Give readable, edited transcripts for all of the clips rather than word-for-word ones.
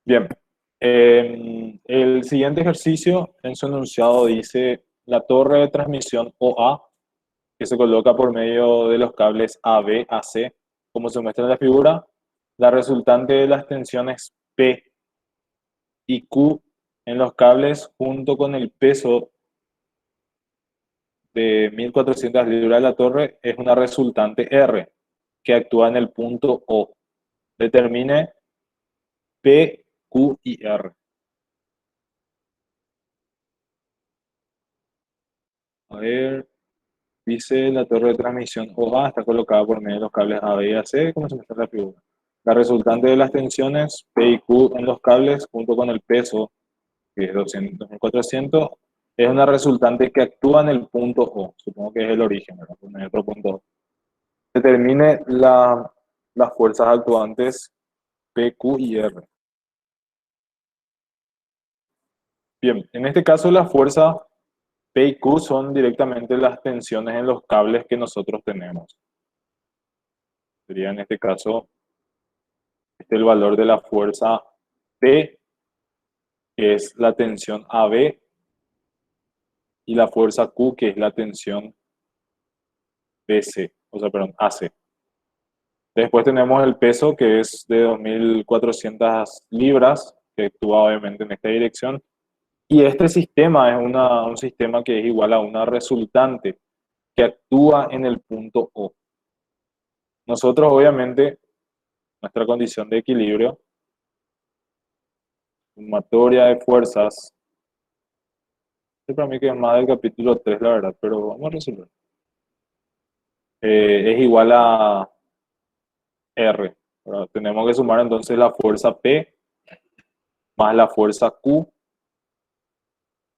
Bien, el siguiente ejercicio en su enunciado dice la torre de transmisión OA que se coloca por medio de los cables AB a C, como se muestra en la figura, la resultante de las tensiones P y Q en los cables junto con el peso de 1400 libras de la torre es una resultante R que actúa en el punto O. Determine P, Q y R. A ver, dice la torre de transmisión OA está colocada por medio de los cables AB y AC, como se muestra en la figura. La resultante de las tensiones P y Q en los cables, junto con el peso, que es 200, 2400, es una resultante que actúa en el punto O. Supongo que es el origen, ¿verdad? Por medio de otro punto O. Determine las fuerzas actuantes P, Q y R. Bien, en este caso la fuerza P y Q son directamente las tensiones en los cables que nosotros tenemos. Sería en este caso el valor de la fuerza P, que es la tensión AB, y la fuerza Q, que es la tensión BC, o sea, perdón, AC. Después tenemos el peso, que es de 2400 libras, que actúa obviamente en esta dirección. Y este sistema es un sistema que es igual a una resultante que actúa en el punto O. Nosotros, obviamente, nuestra condición de equilibrio, sumatoria de fuerzas, para mí que es más del capítulo 3 la verdad, pero vamos a resolver. Es igual a R, ¿verdad? Tenemos que sumar entonces la fuerza P más la fuerza Q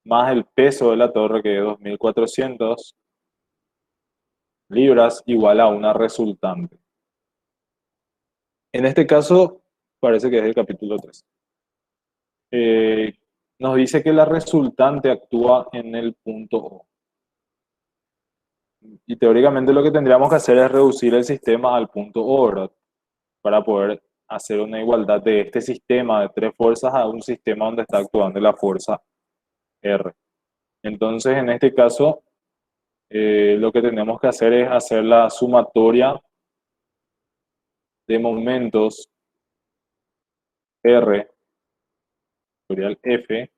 más el peso de la torre, que es 2400 libras, igual a una resultante. En este caso, parece que es el capítulo 3. Eh, Nos dice que la resultante actúa en el punto O. Y teóricamente lo que tendríamos que hacer es reducir el sistema al punto O, ¿verdad? Para poder hacer una igualdad de este sistema de tres fuerzas a un sistema donde está actuando la fuerza R. Entonces, en este caso, lo que tenemos que hacer es hacer la sumatoria de momentos R, factorial F,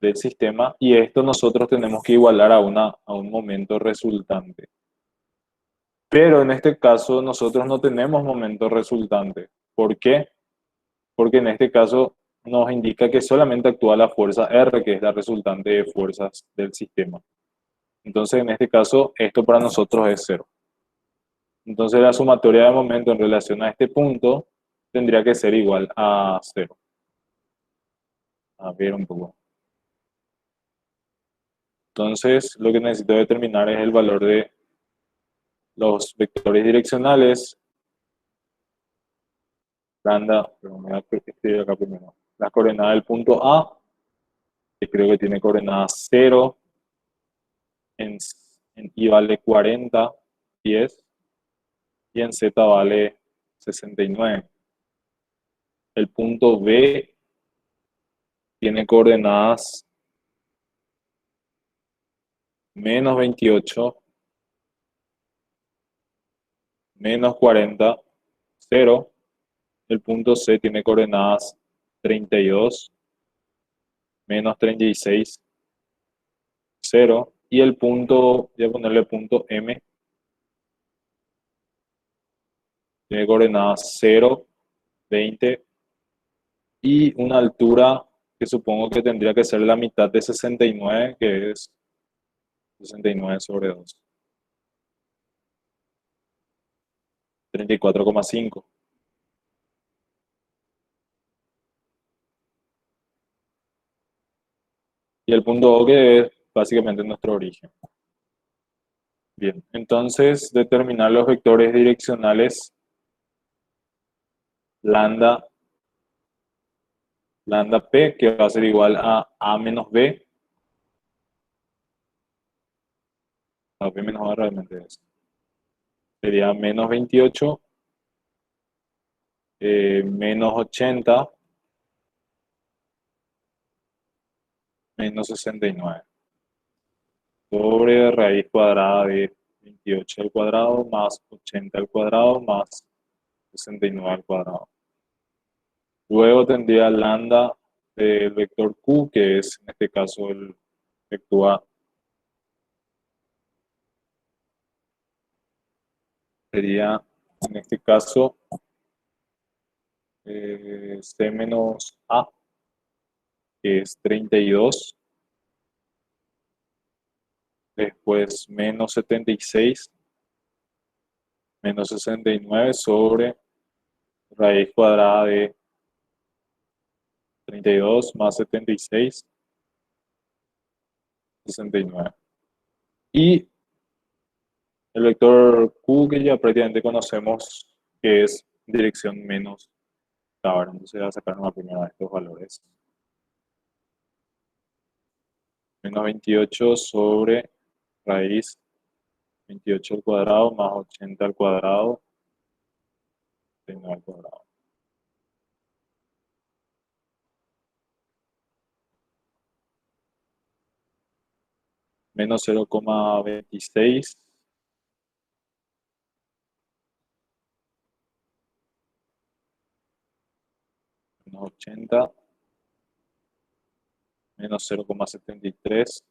del sistema, y esto nosotros tenemos que igualar a un momento resultante. Pero en este caso nosotros no tenemos momento resultante. ¿Por qué? Porque en este caso nos indica que solamente actúa la fuerza R, que es la resultante de fuerzas del sistema. Entonces, en este caso, esto para nosotros es cero. Entonces, la sumatoria de momento en relación a este punto tendría que ser igual a cero. A ver un poco. Entonces, lo que necesito determinar es el valor de los vectores direccionales, lambda, pero me voy a escribir acá primero. Las coordenadas del punto A, que creo que tiene coordenadas 0, en, en I vale 40, 10, y en Z vale 69. El punto B tiene coordenadas menos 28, menos 40, 0. El punto C tiene coordenadas 32, menos 36, 0. Y el punto, voy a ponerle punto M, tiene coordenadas 0, 20 y una altura que supongo que tendría que ser la mitad de 69, que es 69 sobre 2, 34,5. Y el punto O que es básicamente nuestro origen. Bien, entonces determinar los vectores direccionales lambda, lambda P, que va a ser igual a menos B. A B menos A realmente es. Sería menos 28, menos 80 menos 69 sobre raíz cuadrada de 28 al cuadrado más 80 al cuadrado más 69 al cuadrado. Luego tendría lambda del vector q, que es en este caso el vector A. Sería en este caso c menos a, que es 32, después menos 76, menos 69 sobre raíz cuadrada de 32 más 76, 69. Y el vector q que ya prácticamente conocemos, que es dirección menos k. Entonces voy a sacar una primera de estos valores. Menos 28 sobre raíz 28 al cuadrado más 80 al cuadrado, 39 al cuadrado. Menos 0,26 menos 80 menos 0,73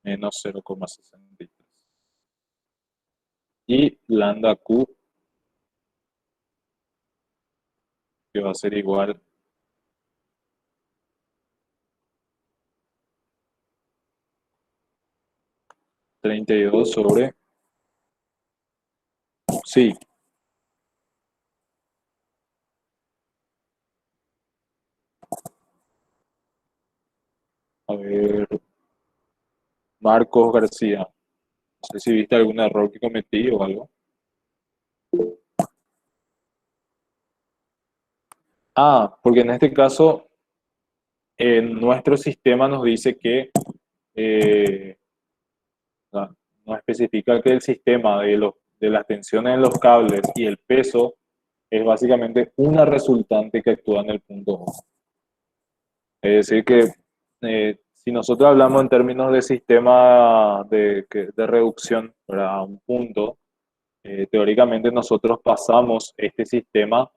menos 0,63. Y lambda q, que va a ser igual 32 sobre, sí, a ver, Marcos García. No sé si viste algún error que cometí o algo. Ah, porque en este caso, nuestro sistema nos dice que eh, nos especifica que el sistema de las tensiones en los cables y el peso es básicamente una resultante que actúa en el punto O. Es decir, que si nosotros hablamos en términos de sistema de reducción a un punto, teóricamente nosotros pasamos este sistema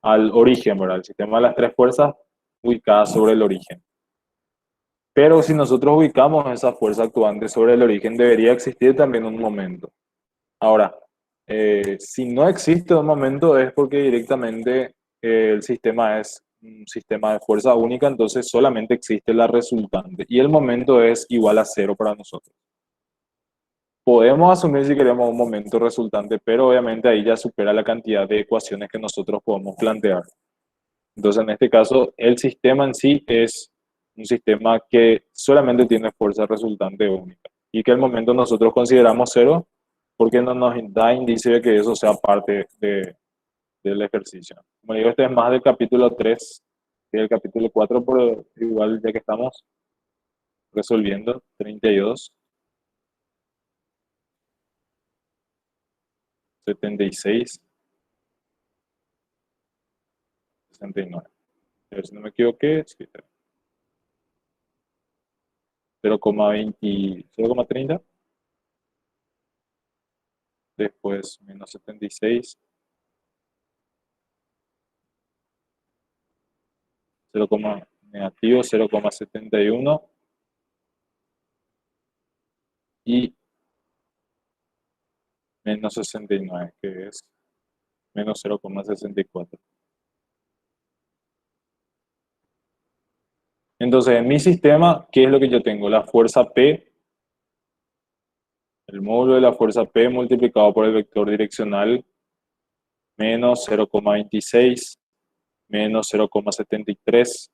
al origen, ¿verdad? El sistema de las tres fuerzas ubicadas sobre el origen. Pero si nosotros ubicamos esa fuerza actuante sobre el origen, debería existir también un momento. Ahora, si no existe un momento es porque directamente el sistema es un sistema de fuerza única, entonces solamente existe la resultante y el momento es igual a cero para nosotros. Podemos asumir si queremos un momento resultante, pero obviamente ahí ya supera la cantidad de ecuaciones que nosotros podemos plantear. Entonces, en este caso, el sistema en sí es un sistema que solamente tiene fuerza resultante única y que al momento nosotros consideramos cero porque no nos da indicio de que eso sea parte del ejercicio. Como digo, este es más del capítulo 3 que del capítulo 4, pero igual ya que estamos resolviendo 32, 76, 69. A ver si no me equivoqué, sí, 0,20, 0,30, después menos 76, 0, negativo 0,71 y menos 69, que es menos 0,64. Entonces, en mi sistema, ¿qué es lo que yo tengo? La fuerza P, el módulo de la fuerza P multiplicado por el vector direccional, menos 0,26, menos 0,73,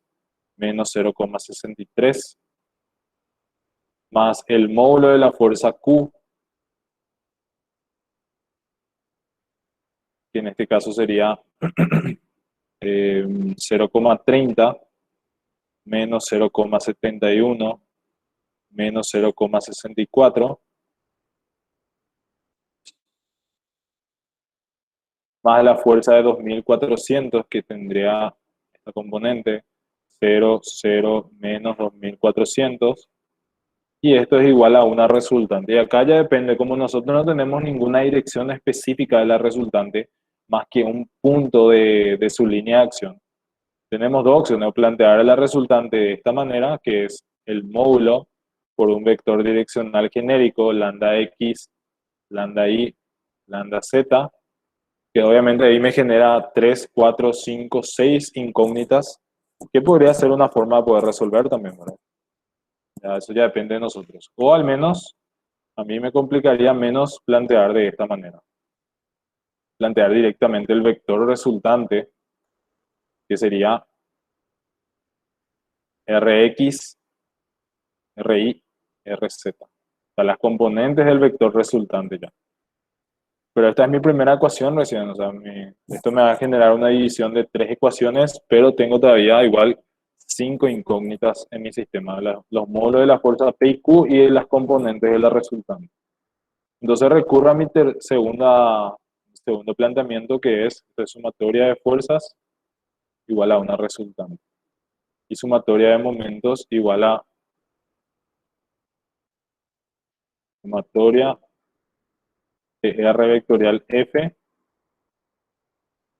menos 0,63, más el módulo de la fuerza Q, que en este caso sería 0,30, menos 0,71, menos 0,64, más la fuerza de 2400 que tendría esta componente, 0, 0, menos 2400, y esto es igual a una resultante. Y acá ya depende, como nosotros no tenemos ninguna dirección específica de la resultante, más que un punto de su línea de acción. Tenemos dos opciones: plantear la resultante de esta manera, que es el módulo por un vector direccional genérico, lambda x, lambda y, lambda z, que obviamente ahí me genera 3, 4, 5, 6 incógnitas, que podría ser una forma de poder resolver también, ¿verdad? Ya, eso ya depende de nosotros. O al menos, a mí me complicaría menos plantear de esta manera. Plantear directamente el vector resultante, que sería Rx, Ri, Rz. O sea, las componentes del vector resultante ya. Pero esta es mi primera ecuación recién, o sea, esto me va a generar una división de 3 ecuaciones, pero tengo todavía igual 5 incógnitas en mi sistema, los módulos de la fuerza P y Q y de las componentes de la resultante. Entonces recurro a mi segundo planteamiento, que es sumatoria de fuerzas igual a una resultante. Y sumatoria de momentos igual a sumatoria de R vectorial F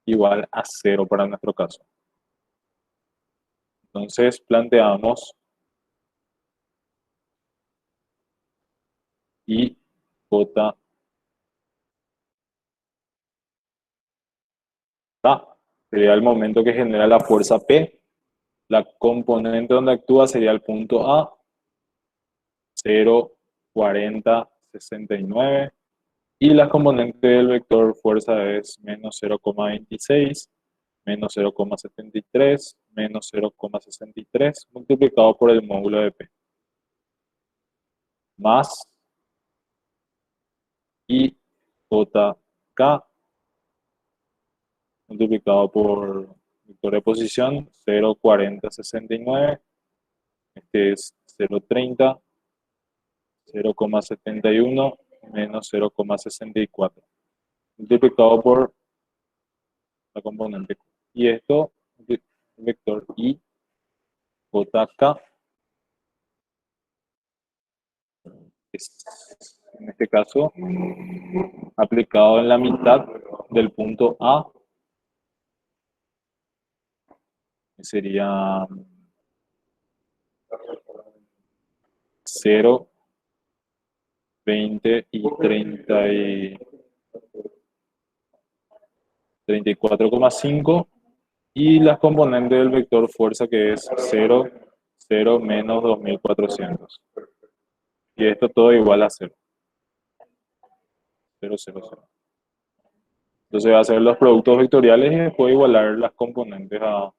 igual a 0 para nuestro caso. Entonces planteamos I, J, K. Sería el momento que genera la fuerza P. La componente donde actúa sería el punto A, 0, 40, 69. Y la componente del vector fuerza es menos 0,26, menos 0,73, menos 0,63, multiplicado por el módulo de P. Más I, J, K, multiplicado por vector de posición, 0,40, 69. Este es 0,30, 0,71 menos 0,64, multiplicado por la componente Q. Y esto, el vector I, J, K, es en este caso aplicado en la mitad del punto A, que sería 0, 20 y 34,5, y las componentes del vector fuerza, que es 0, 0 menos 2400. Y esto todo igual a 0. 0, 0, 0. Entonces va a hacer los productos vectoriales y después igualar las componentes a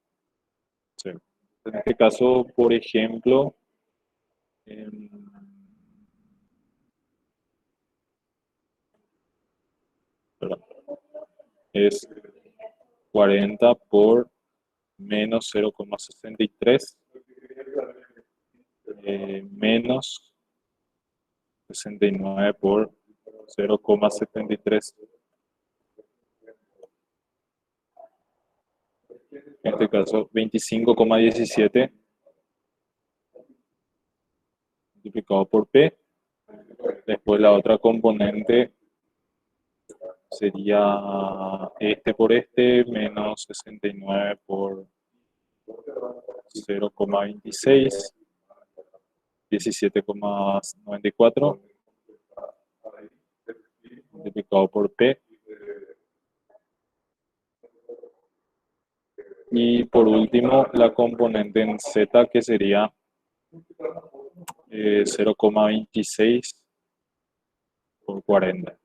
0. En este caso, por ejemplo, es 40 por menos 0,63 menos 69 por 0,73. En este caso, 25,17 multiplicado por P. Después la otra componente sería este por este, menos 69 por 0,26, 17,94, multiplicado por P. Y por último, la componente en Z, que sería 0,26 por 40,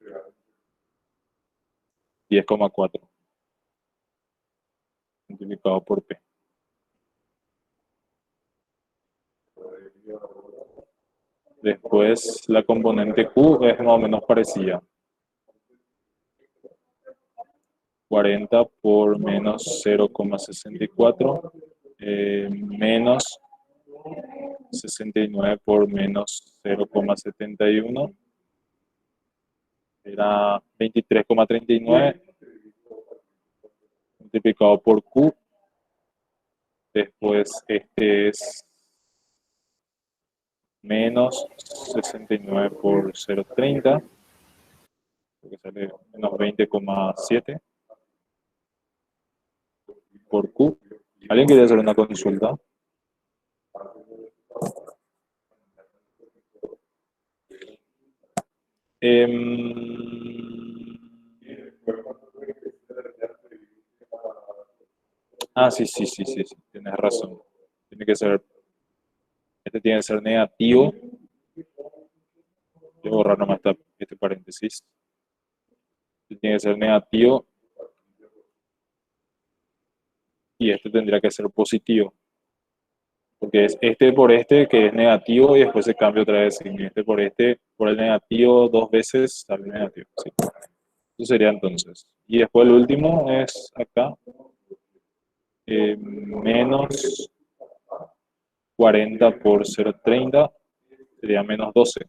10,4, multiplicado por P. Después, la componente Q es más o menos parecida. 40 por menos 0,64, menos 69 por menos 0,71, era 23,39, multiplicado por Q. Después este es menos 69 por 0,30, que sale menos 20,7 por Q. ¿Alguien quiere hacer una consulta? Sí, tienes razón. Tiene que ser, este tiene que ser negativo. Voy a borrar nomás este paréntesis. Este tiene que ser negativo y este tendría que ser positivo. Porque es este por este que es negativo y después se cambia otra vez. Este por el negativo dos veces sale negativo. Sí. Eso sería entonces. Y después el último es acá. Menos 40 por 0,30 sería menos 12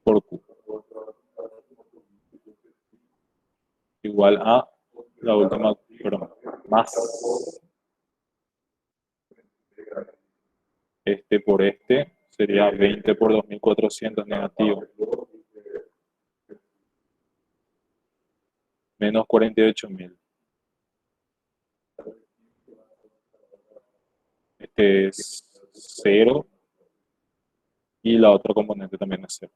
por Q. Igual a la última, perdón, más este por este sería 20 por 2400 negativo. Menos 48.000. Este es 0 y la otra componente también es 0.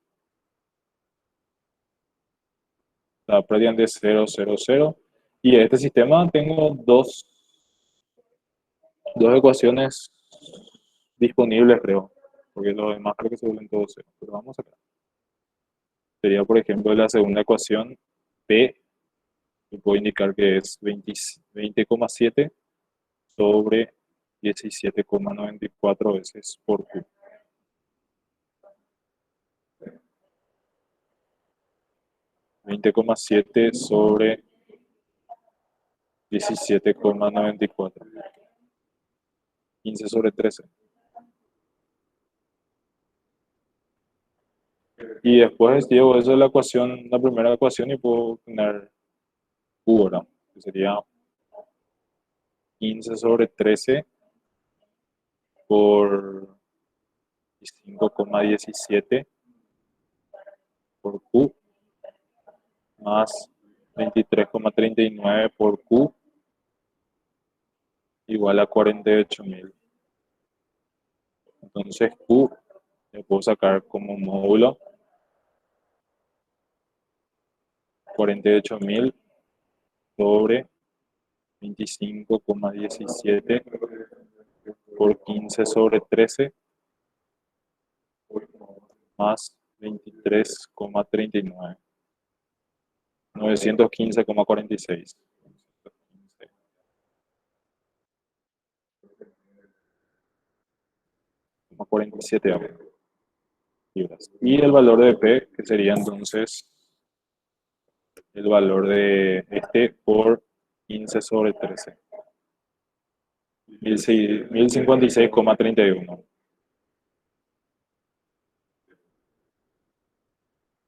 La prácticamente es 0, 0, 0. Y en este sistema tengo dos ecuaciones disponibles, creo. Porque los demás creo que se vuelven todos 0. Pero vamos acá. Sería, por ejemplo, la segunda ecuación P, que puedo indicar que es 20,7 sobre 17,94 veces por Q. 20,7 sobre 17,94. 15 sobre 13. Y después llevo eso de la ecuación, la primera ecuación, y puedo tener Q, ¿verdad? Que sería 15 sobre 13 por 5,17 por Q más 23,39 por Q igual a 48.000. Entonces Q le puedo sacar como módulo 48.000 sobre 25,17 por 15 sobre 13 más 23,39. 915,46. 47 libras. Y el valor de P, que sería entonces el valor de este por 15 sobre 13. 1056,31.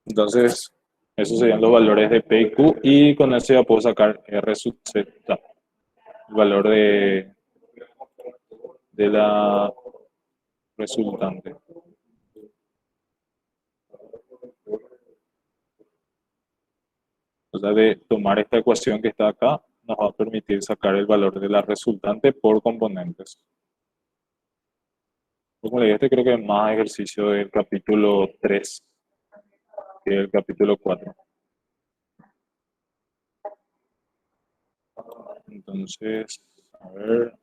Entonces, esos serían los valores de P y Q, y con eso ya puedo sacar R sub Z, el valor de la resultante. O sea, de tomar esta ecuación que está acá, nos va a permitir sacar el valor de la resultante por componentes. Como le dije, este creo que es más ejercicio del capítulo 3 que el capítulo 4. Entonces, a ver,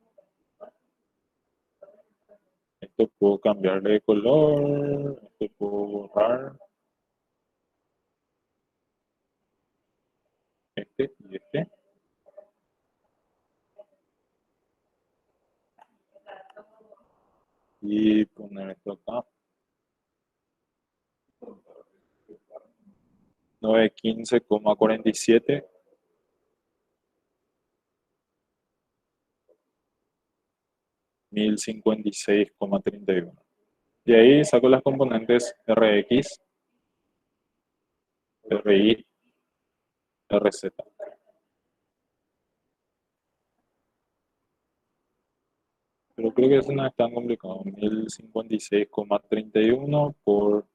esto puedo cambiarle de color, esto puedo borrar, este y este. Y poner esto acá. 915,47 1056,31. Y ahí saco las componentes Rx, Ri, Rz. pero creo que eso no es tan complicado. 1056,31 por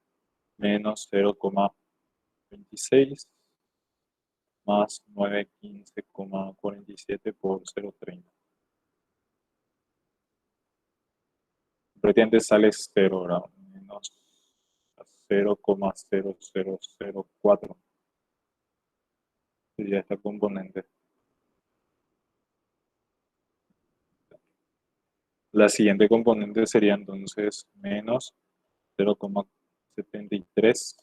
menos 0,26 más 915,47 por 0,30. Prácticamente sale 0, ¿verdad? Menos 0,0004 sería esta componente. La siguiente componente sería entonces menos 0,73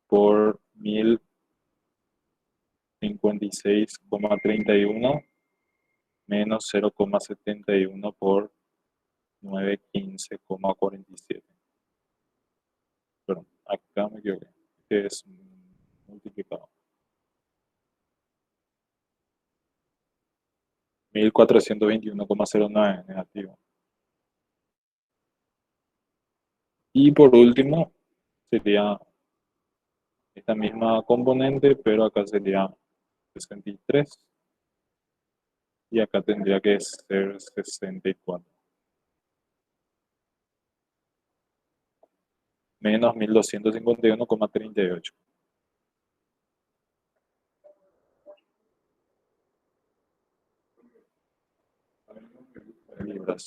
por 1056,31 menos 0,71 por 915,47. Perdón, acá me equivoqué, que es multiplicado. 1421,09 negativo. Y por último, sería esta misma componente, pero acá sería 63 y acá tendría que ser 64. Menos 1251,38 libras.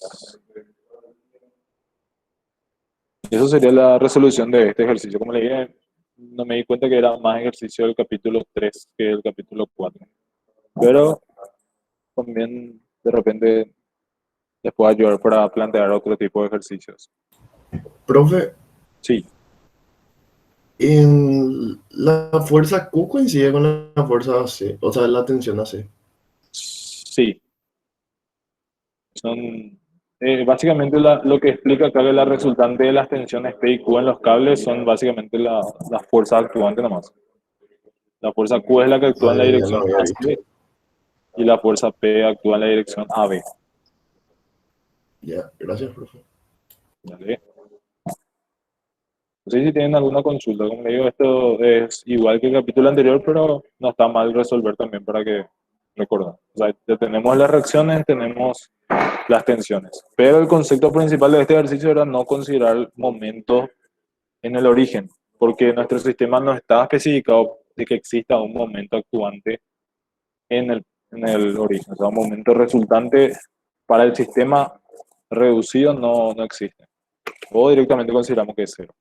Y eso sería la resolución de este ejercicio. Como le dije, no me di cuenta que era más ejercicio del capítulo 3 que del capítulo 4. Pero también de repente les puedo ayudar para plantear otro tipo de ejercicios. Profe, Sí, la fuerza Q coincide con la fuerza C, o sea, la tensión AC. sí. Son, básicamente lo que explica acá que la resultante de las tensiones P y Q en los cables son básicamente las fuerzas actuantes nomás. La fuerza Q es la que actúa Ah, en la ya no dirección había visto. AC y la fuerza P actúa en la dirección AB. Ya, gracias, profe. ¿Vale? No sé si tienen alguna consulta. Como le digo, esto es igual que el capítulo anterior, pero no está mal resolver también para que recordar. O sea, ya tenemos las reacciones, tenemos las tensiones. Pero el concepto principal de este ejercicio era no considerar momentos en el origen, porque nuestro sistema no está especificado de que exista un momento actuante en el origen. O sea, un momento resultante para el sistema reducido no existe. O directamente consideramos que es cero.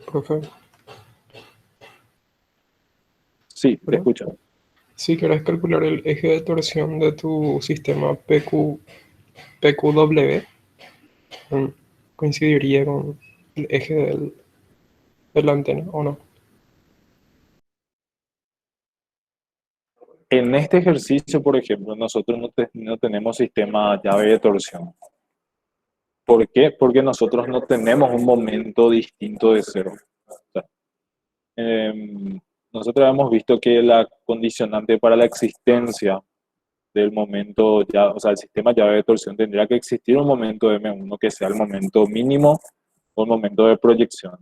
Profe, Sí, te ¿verdad? escucho. Si quieres calcular el eje de torsión de tu sistema PQW, mm, coincidiría con el eje de la antena, ¿o no? En este ejercicio, por ejemplo, nosotros no tenemos sistema llave de torsión. ¿Por qué? Porque nosotros no tenemos un momento distinto de cero. O sea, nosotros hemos visto que la condicionante para la existencia del momento, ya, o sea, el sistema llave de torsión tendría que existir un momento M1 que sea el momento mínimo o el momento de proyección.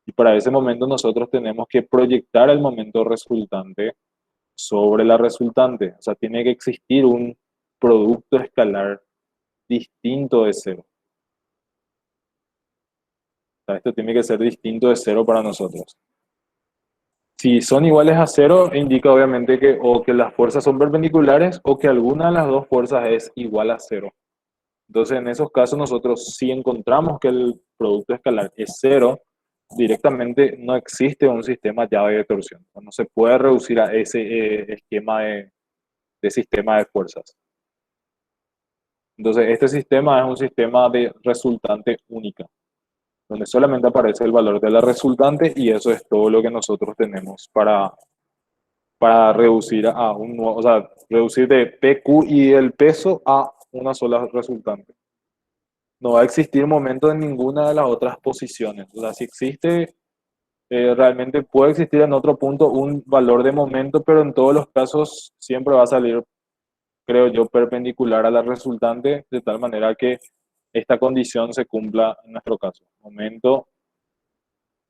Y para ese momento nosotros tenemos que proyectar el momento resultante sobre la resultante. O sea, tiene que existir un producto escalar distinto de cero. O sea, esto tiene que ser distinto de cero para nosotros. Si son iguales a cero, indica obviamente que o que las fuerzas son perpendiculares o que alguna de las dos fuerzas es igual a cero. Entonces, en esos casos, nosotros si encontramos que el producto escalar es cero, directamente no existe un sistema llave de torsión. No se puede reducir a ese esquema de sistema de fuerzas. Entonces, este sistema es un sistema de resultante única, donde solamente aparece el valor de la resultante y eso es todo lo que nosotros tenemos para reducir a un nuevo, o sea, reducir de PQ y el peso a una sola resultante. No va a existir momento en ninguna de las otras posiciones. O sea, si existe, realmente puede existir en otro punto un valor de momento, pero en todos los casos siempre va a salir creo yo, perpendicular a la resultante, de tal manera que esta condición se cumpla en nuestro caso. Momento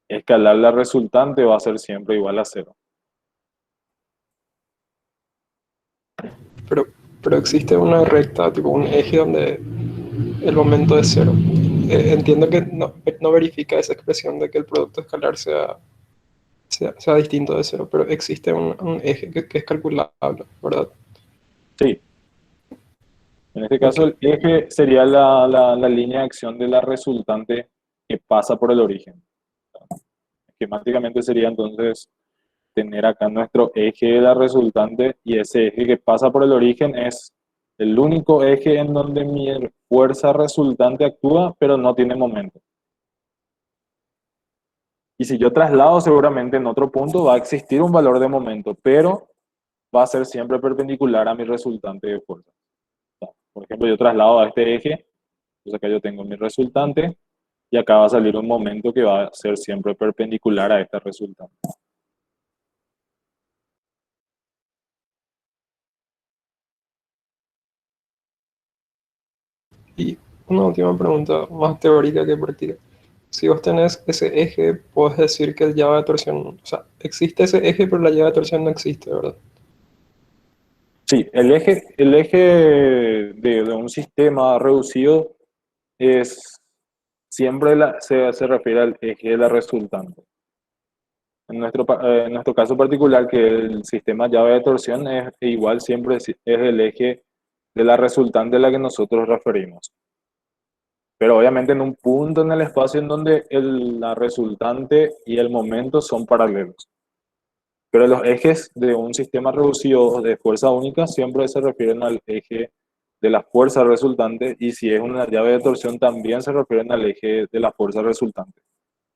escalar la resultante va a ser siempre igual a cero. Pero, pero existe una recta, tipo un eje donde el momento es cero. Entiendo que no verifica esa expresión de que el producto escalar sea distinto de cero, pero existe un eje que es calculable, ¿verdad? Sí, en este Ok. caso el eje sería la línea de acción de la resultante que pasa por el origen. Esquemáticamente sería entonces tener acá nuestro eje de la resultante y ese eje que pasa por el origen es el único eje en donde mi fuerza resultante actúa, pero no tiene momento. Y si yo traslado, seguramente en otro punto va a existir un valor de momento, pero va a ser siempre perpendicular a mi resultante de fuerza. Por ejemplo, yo traslado a este eje, entonces acá yo tengo mi resultante y acá va a salir un momento que va a ser siempre perpendicular a esta resultante. Y una última pregunta, más teórica que práctica. Si vos tenés ese eje, puedes decir que el llave de torsión, o sea, existe ese eje, pero la llave de torsión no existe, ¿verdad? Sí, el eje de un sistema reducido es siempre se refiere al eje de la resultante. En nuestro caso particular, que el sistema llave de torsión es igual siempre es el eje de la resultante a la que nosotros referimos. Pero obviamente en un punto en el espacio en donde la resultante y el momento son paralelos. Pero los ejes de un sistema reducido de fuerza única siempre se refieren al eje de la fuerza resultante y si es una llave de torsión también se refieren al eje de la fuerza resultante.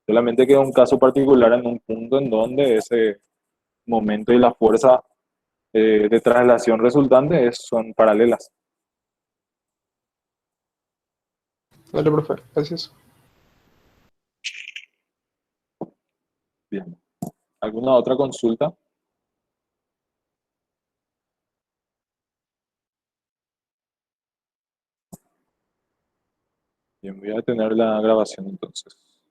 Solamente que es un caso particular en un punto en donde ese momento y la fuerza de traslación resultante son paralelas. Vale, profe, gracias. Bien. ¿Alguna otra consulta? Bien, voy a detener la grabación entonces.